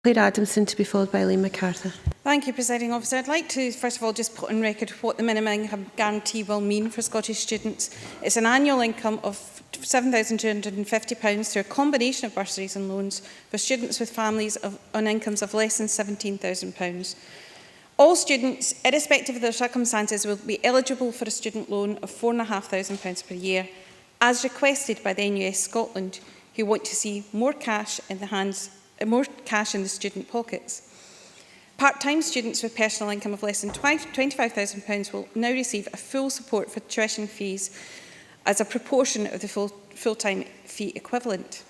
Clare Adamson to be followed by Liam MacArthur. Thank you, Presiding Officer. I'd like to first of all just put on record what the minimum income guarantee will mean for Scottish students. It's an annual income of £7,250 through a combination of bursaries and loans for students with families on incomes of less than £17,000. All students, irrespective of their circumstances, will be eligible for a student loan of £4,500 per year, as requested by the NUS Scotland, who want to see more cash in the student pockets. Part-time students with personal income of less than £25,000 will now receive a full support for tuition fees as a proportion of the full-time fee equivalent.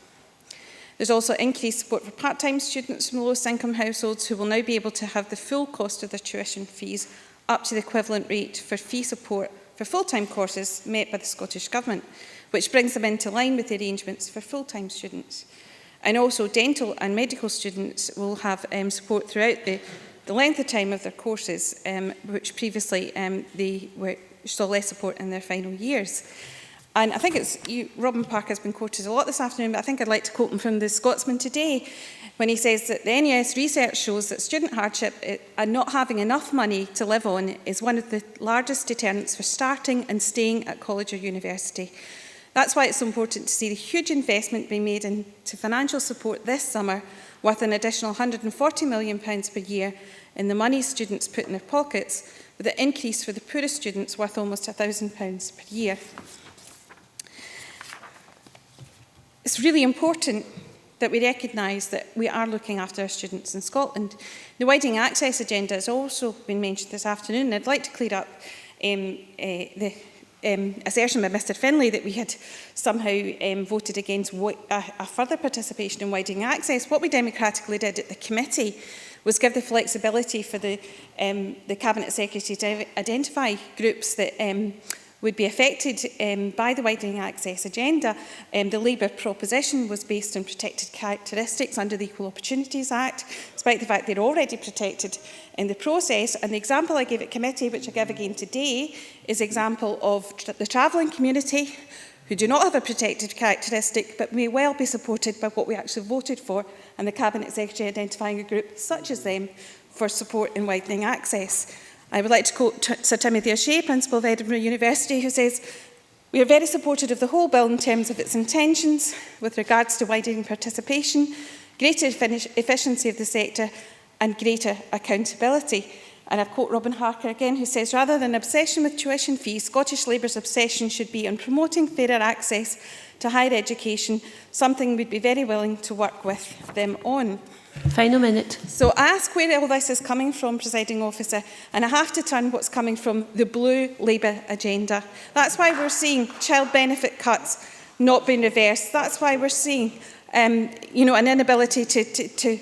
There's also increased support for part-time students from lowest income households who will now be able to have the full cost of their tuition fees up to the equivalent rate for fee support for full-time courses met by the Scottish Government, which brings them into line with the arrangements for full-time students. And also dental and medical students will have support throughout the length of time of their courses, which previously they saw less support in their final years. And I think Robin Parker has been quoted a lot this afternoon, but I think I'd like to quote him from the Scotsman today, when he says that the NUS research shows that student hardship and not having enough money to live on is one of the largest deterrents for starting and staying at college or university. That's why it's so important to see the huge investment being made into financial support this summer, worth an additional £140 million per year in the money students put in their pockets, with an increase for the poorest students worth almost £1,000 per year. It's really important that we recognise that we are looking after our students in Scotland. The widening access agenda has also been mentioned this afternoon. I'd like to clear up the assertion by Mr Finlay that we had somehow voted against a further participation in widening access. What we democratically did at the committee was give the flexibility for the Cabinet Secretary to identify groups that would be affected by the widening access agenda. The Labour proposition was based on protected characteristics under the Equal Opportunities Act, despite the fact they're already protected in the process. And the example I gave at committee, which I give again today, is an example of the travelling community who do not have a protected characteristic but may well be supported by what we actually voted for, and the Cabinet Secretary identifying a group such as them for support in widening access. I would like to quote Sir Timothy O'Shea, Principal of Edinburgh University, who says, "We are very supportive of the whole bill in terms of its intentions with regards to widening participation, greater efficiency of the sector and greater accountability." And I quote Robin Parker again, who says, "Rather than obsession with tuition fees, Scottish Labour's obsession should be on promoting fairer access to higher education, something we'd be very willing to work with them on." Final minute. So I ask where all this is coming from, Presiding Officer, and I have to turn what's coming from the blue Labour agenda. That's why we're seeing child benefit cuts not being reversed. That's why we're seeing an inability to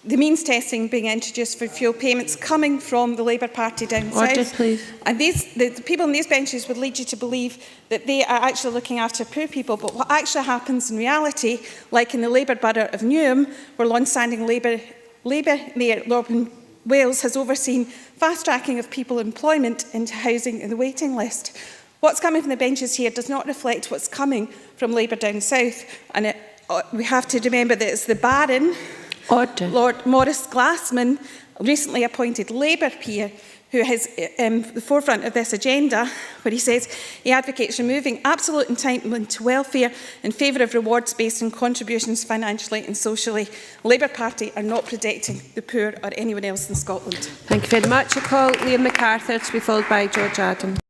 the means testing being introduced for fuel payments coming from the Labour Party down south. Please. And the people on these benches would lead you to believe that they are actually looking after poor people. But what actually happens in reality, like in the Labour borough of Newham, where long-standing Labour Mayor Robin Wales has overseen fast-tracking of people employment into housing in the waiting list. What's coming from the benches here does not reflect what's coming from Labour down south. And we have to remember that it's the Baron, Lord Maurice Glassman, recently appointed Labour peer, who is the forefront of this agenda, where he says he advocates removing absolute entitlement to welfare in favour of rewards based on contributions financially and socially. The Labour Party are not protecting the poor or anyone else in Scotland. Thank you very much. I call Liam MacArthur to be followed by George Adam.